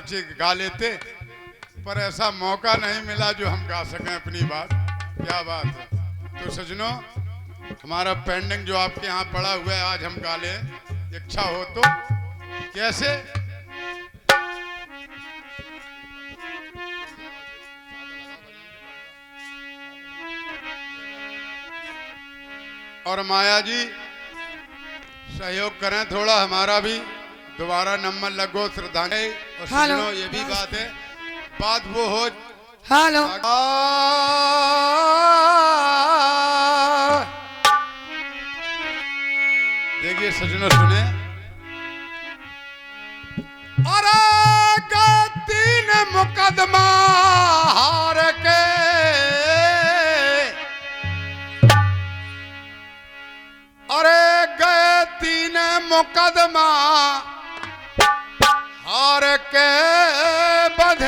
पर्चे गा लेते, पर ऐसा मौका नहीं मिला जो हम गा सकें अपनी बात। क्या बात है। तो सजनों, हमारा पेंडिंग जो आपके यहाँ पड़ा हुआ है आज हम गा लें, इच्छा हो तो। कैसे? और माया जी सहयोग करें थोड़ा हमारा भी, दोबारा नंबर लगो श्रद्धांजलि। और सजनों ये भी बात है, बात वो हो। हेलो देखिए सजनों सुने। अरे तीन मुकदमा हार के, अरे गए तीन मुकदमा हार के, बंध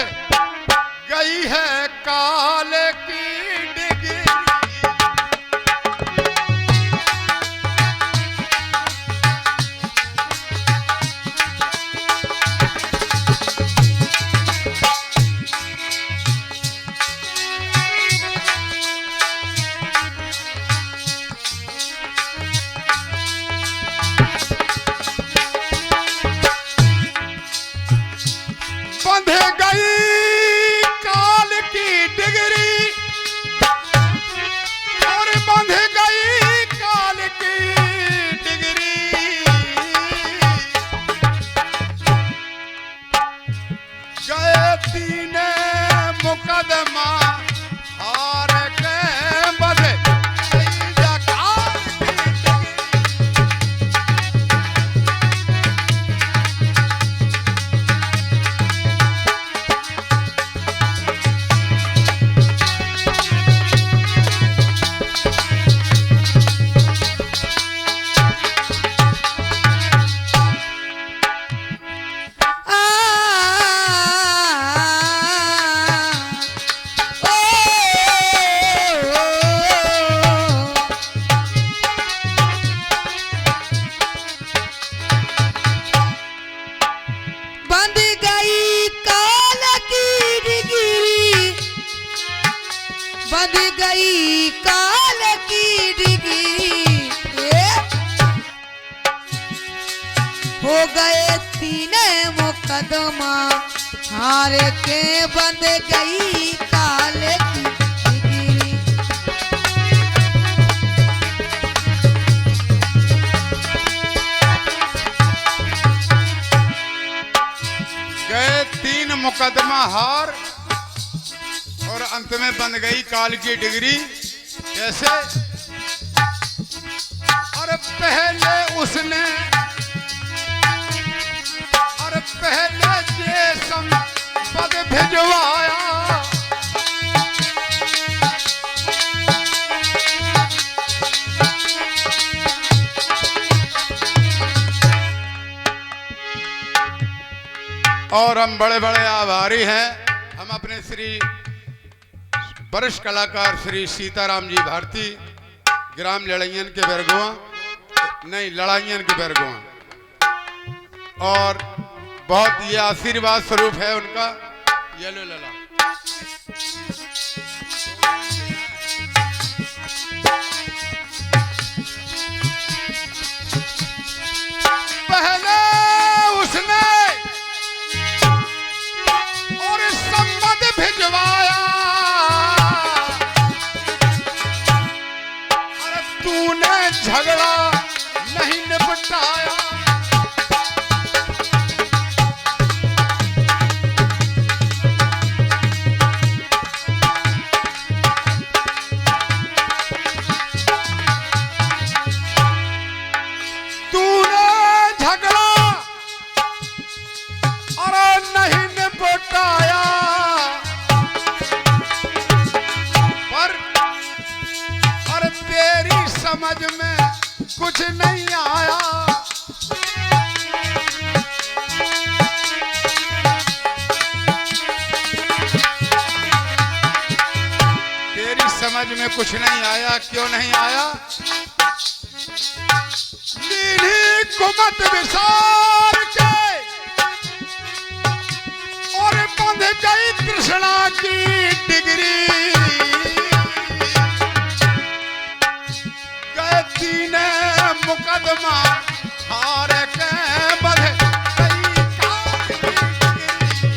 गई है काल की डिग्री। बंध गई काल की डिग्री, और बंध गई काल की डिग्री। गए तीन मुकदमा हार के, बंध गई काल की डिग्री। बंध गई काल की डिग्री, बंध गई काल की डिग्री। हो गए तीन मुकदमा हार के, बंध गई काल की डिग्री। गए तीन मुकदमा हार, और अंत में बन गई काल की डिग्री। कैसे? और पहले उसने, और पहले जे संपद भिजवाया, और हम बड़े बड़े आभारी हैं। हम अपने श्री वरिष्ठ कलाकार श्री सीताराम जी भारती, ग्राम लड़ाइयन के बेरगुआ, नहीं लड़ाइयन के बेरगुआ, और बहुत ये आशीर्वाद स्वरूप है उनका। ये लो लला। पहले उसने और संपद भिजवाया, अरे तूने झगड़ा नहीं निपटाया। समझ में कुछ नहीं आया, तेरी समझ में कुछ नहीं आया। क्यों नहीं आया? लीढ़ी कुमत विसार के गई कृष्णा की डिग्री, गए तीन मुकदमा हार के बध गई काल की डिग्री।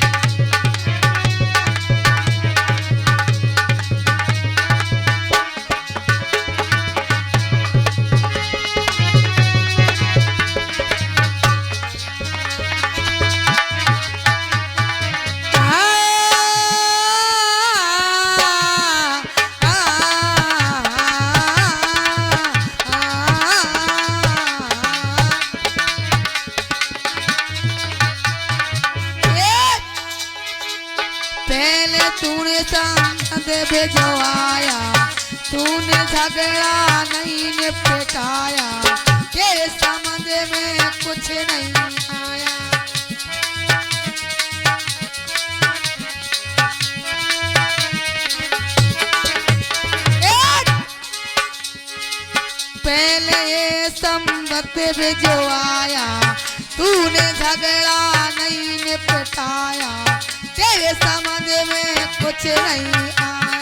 पहले तूने संग भिजवाया, तूने झगड़ा नहीं निपटाया, तेरे समझ में कुछ नहीं आया। पहले ये संगत भिजवाया, तूने झगड़ा नहीं निपटाया, तेरे समझ में कुछ नहीं आया।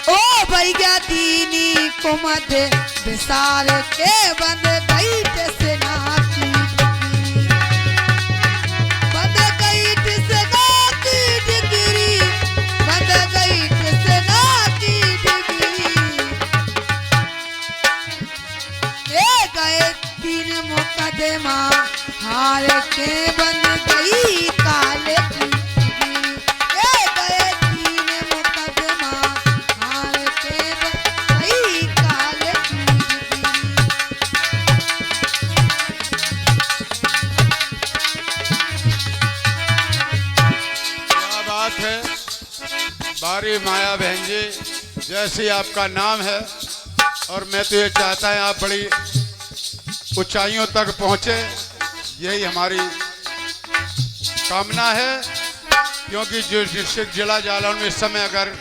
ओ भैया दीनी कुमत विसार के बंद गई टिसना की डिग्री, बंद गई टिसना की डिग्री, बंद गई टिसना की डिग्री। ए गए तीन मुकदमा हार के बन गई काल की डिग्री, ए गए तीन मुकदमा हार के बन गई काल की डिग्री। क्या बात है बारी माया बहन जी, जैसे आपका नाम है और मैं तो ये चाहता है आप बड़ी ऊंचाइयों तक पहुंचे, यही हमारी कामना है। क्योंकि जो डिस्ट्रिक्ट जिला जालौन में इस समय अगर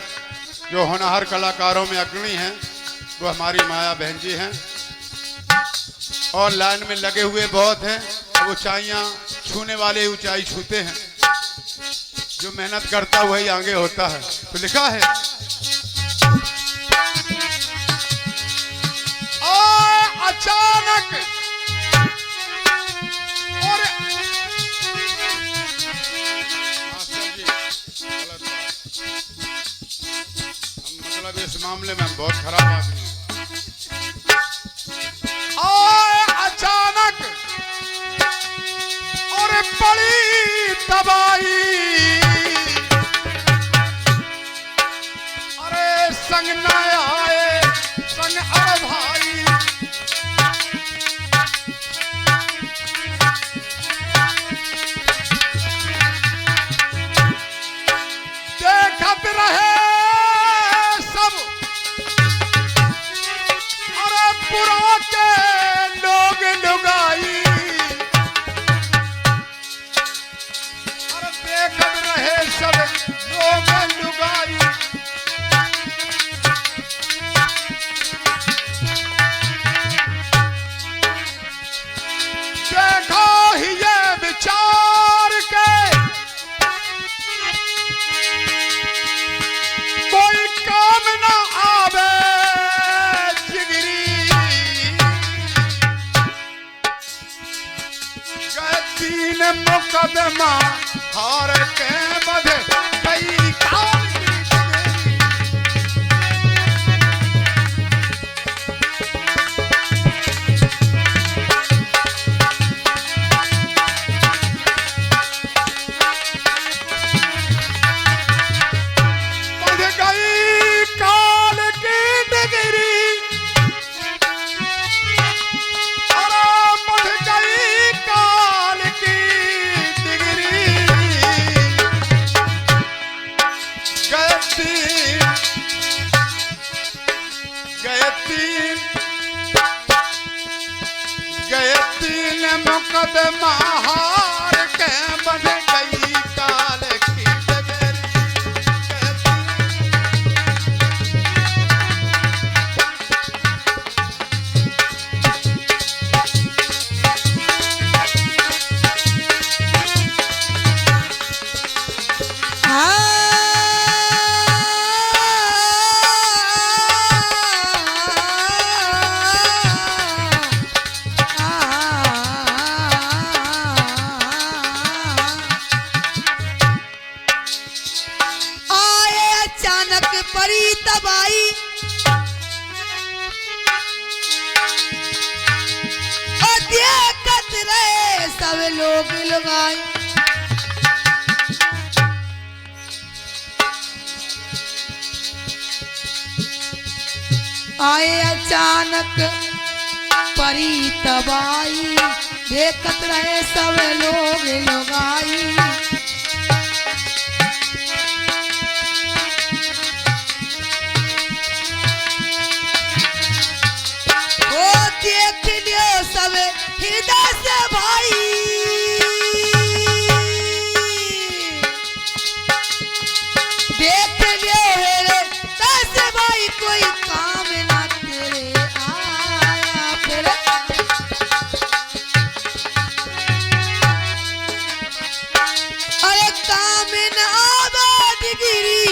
जो होनहार कलाकारों में अग्रणी हैं वो हमारी माया बहन जी हैं, और लाइन में लगे हुए बहुत हैं। ऊंचाइयां छूने वाले ऊंचाई छूते हैं, जो मेहनत करता वही आगे होता है। तो लिखा है अचानक और मास्टर जी गलत बात, हम मतलब इस मामले में हम बहुत खराब आदमी हैं। अचानक और बड़ी तबाही, अरे संग न आए संग अरे भाई, देखत रहे सब अरे पुरा के लोग लुगाई, अरे देखत रहे सब लोग लुगाई। देखो ही ये विचार के कोई काम ना आवे जिगरी, गए तीन मुकदमा हार के बध गई काल की डिग्री। बध गई काल की डिग्री, अरे बध गई काल की डिग्री। गए तीन गए तीन मुकदमा हार के बन गई काल की डिग्री। लोग लगाए। आए अचानक परी तबाई, देखत रहे सब लोग लगाई। ओ देख लियो सब हृदय से भाई, देख लियो हृदय से भाई, कोई काम ना तेरे आया फिर। अरे काम ना आवे डिग्री,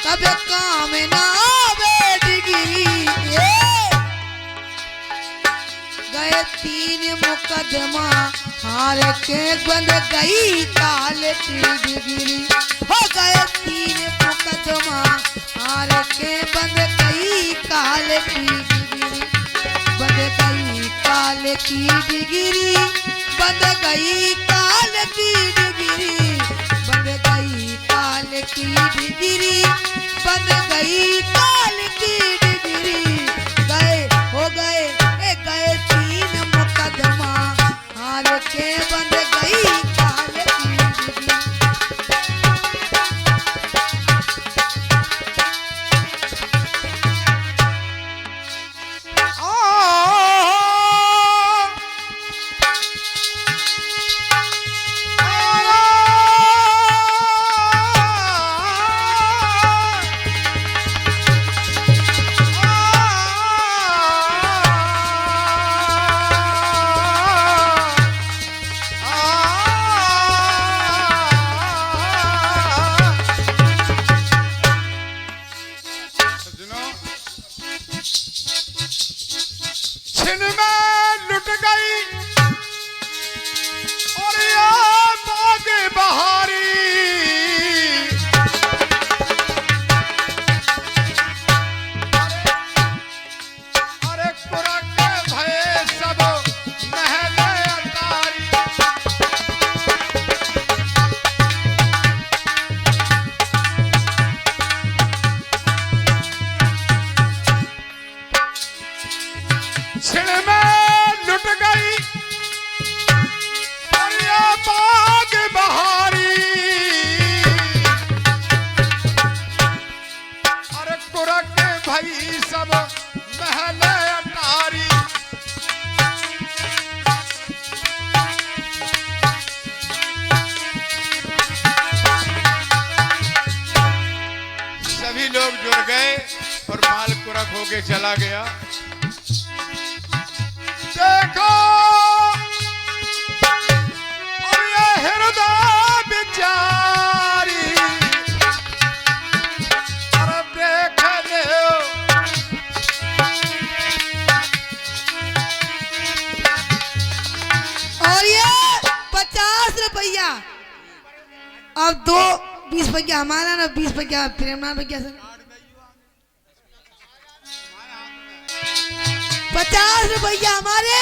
कभी काम ना आवे डिग्री। गए 3 मुकदमा हार के बंद गई काल की डिग्री। हो गए 3 मुकदमा हार के बंद गई काल की डिग्री। बंद गई काल की डिग्री, बंद गई काल की डिग्री, बंद गई काल की डिग्री, बंद गई काल की डिग्री। गए हो गए गए 3 मुकदमा हार के बंद गई काल की डिग्री। छिन में लुट गई और ये बाग बहारी। अरे कुरक भय सब महल अटारी। छिन में लुट गई और ये बाग बहारी। अरे कुरक भई सब महल अटारी। सभी लोग जुड़ गए और माल कुरक होके चला गया। देखो और ये हृदय बिचारी। अरे देख ले और ये 50 रुपया, अब 2 20 पैसा हमारा ना, 20 पैसा प्रेमनाथ भैया से। 50 रुपया हमारे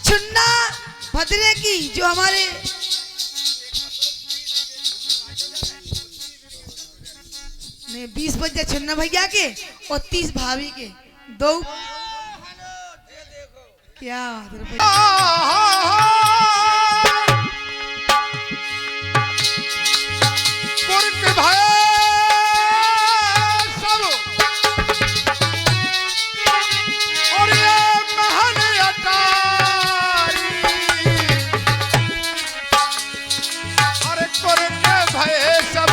चुन्ना भद्रे की, जो हमारे नहीं 20 पैसा चुन्ना भैया के और 30 भाभी के। 2 क्या कुरक भय सब और ये महल अटारी। अरे कुरक भय सब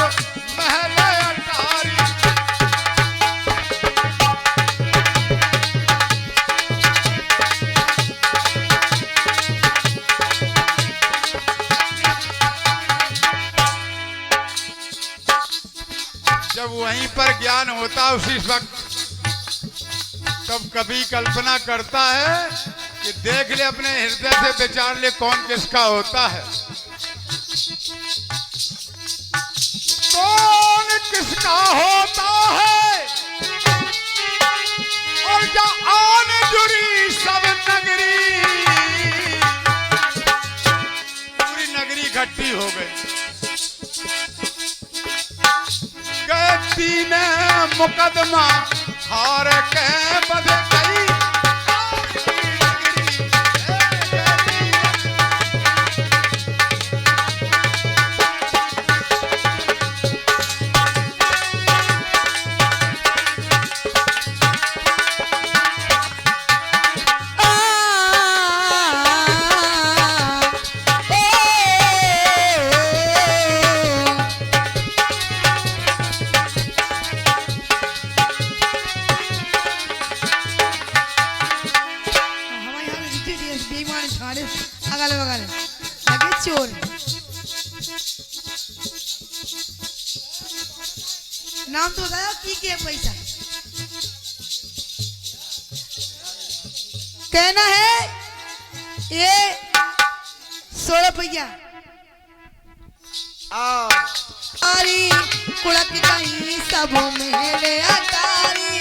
महल अटारी। जब वहीं पर ज्ञान होता उसी वक्त तब कभी कल्पना करता है कि देख ले अपने हृदय से विचार ले कौन किसका होता है, कौन किसका होता है। और क्या आन जुड़ी सब नगरी। हो गए। गए तीन मुकदमा हार के बध गई। अगल बगल लगे चोर। नाम तो बताया की के पैसा कहना है ये 16 पैया आरी कुड़क कहीं सब मेरे अटारी।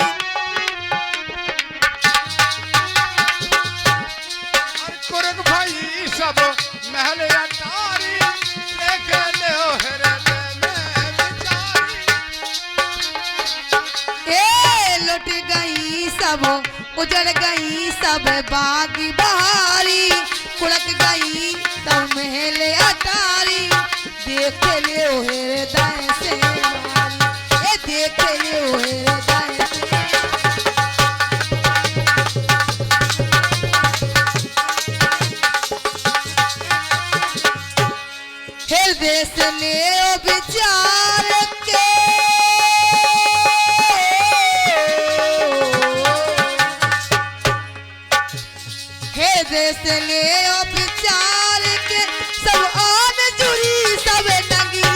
कुरक भाई सब महल अटारी देख ले हृदय में विचारी। ए लुट गई सब उजड़ गई सब बागी बहारी। कुड़क गई सब महल अटारी देख ले हृदय से मारी। ए देख ले हृदय से हृदय से ले विचार के हृदय से ले विचार के सब आन जुड़ी सब नगरी।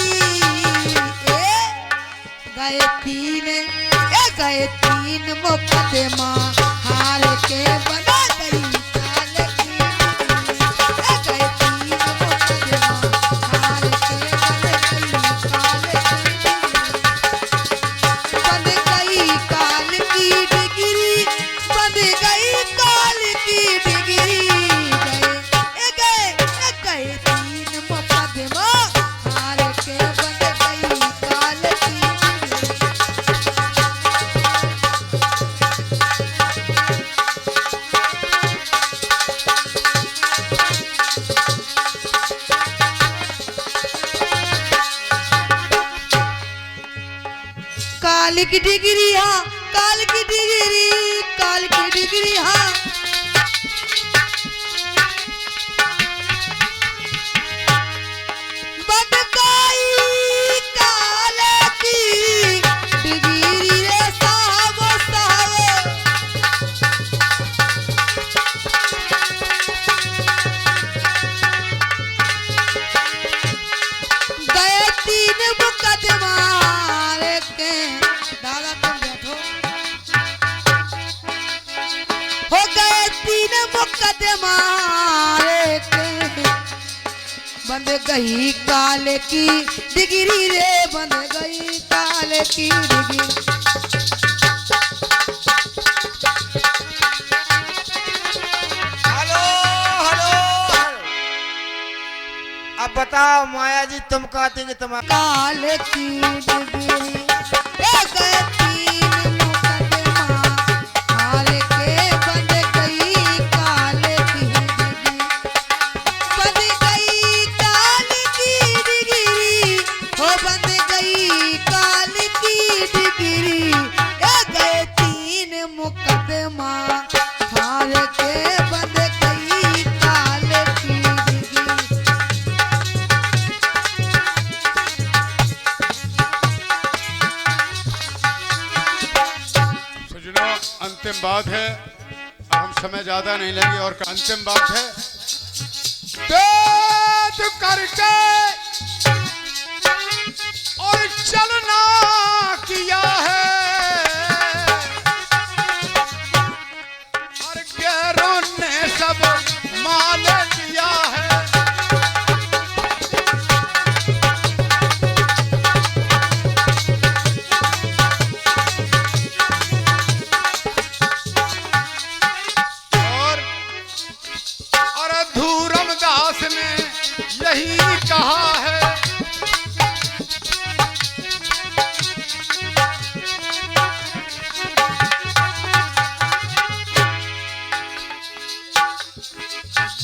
गए तीन मुकदमा हार के बना गई काल की। गए तीन मुकदमा हार के बन गई काल की डिग्री। बन गई काल की डिग्री। गए तीन मुकदमा हार के बन गई काल की। काल की डिग्री हाँ काल की डिग्री काल की डिग्री हाँ। बन गई काल की डिग्री रे साहब साहब। गए तीन मुकदमा के दादा तुम बैठो। हो गए तीन मुकदमा के बंद गई काल की डिग्री रे। बंद गई काल की डिग्री। हेलो हेलो अब बताओ माया जी तुम कहते कि तुम काल की डिग्री। गए तीन मुकदमा हार के बंद गई काल की डिग्री। बंद गई काल की डिग्री। हो बंद गई काल की डिग्री। गए तीन मुकदमा हार के बंद गई काल की डिग्री। अंतिम बात है। हम समय ज्यादा नहीं लगी और अंतिम बात है। वेद करके और चलना किया है और गैरों ने सब माल दिया है। और धूरमदास ने यही कहा है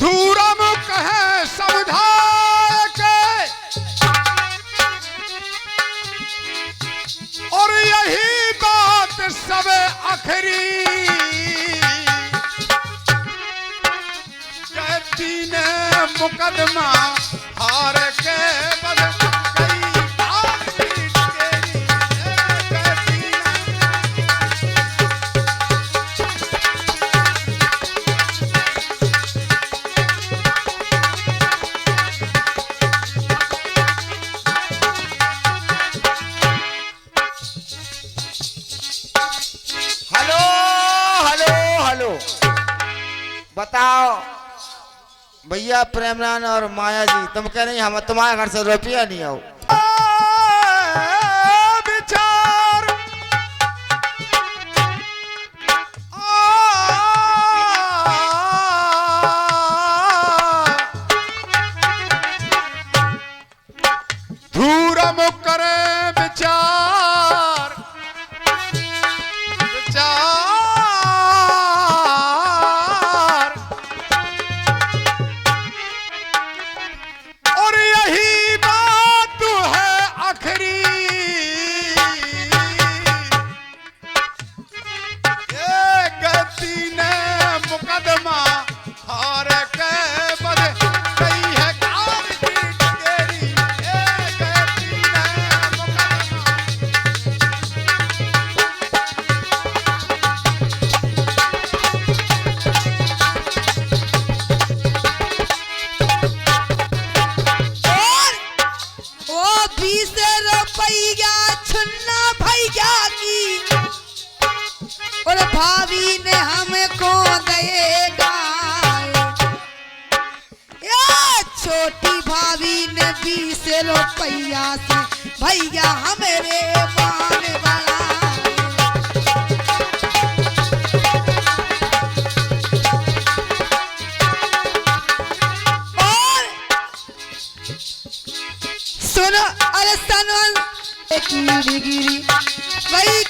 धूरम कहे समझाए के और यही बात सब आखिरी कहती ने मुकदमा हार के बद गई बात तेरी कहती ने हेलो हेलो हेलो बताओ भैया प्रेमनान और माया जी तुम कह रही हम तुम्हारे घर से रुपया नहीं आओ विचार धूरम करे विचार विचार और यही बात है आखिरी ये गति ने मुकदमा हार के बद गई है कार की डगेरी ये गति ने मुकदमा और ओ 20 रुपया छुन्ना भैया की और भाभी ने हमको देगा ये छोटी भाभी ने 20 रुपया से भैया हमारे मान वाला और सुनो अरे सनवन गिरी गिरी वही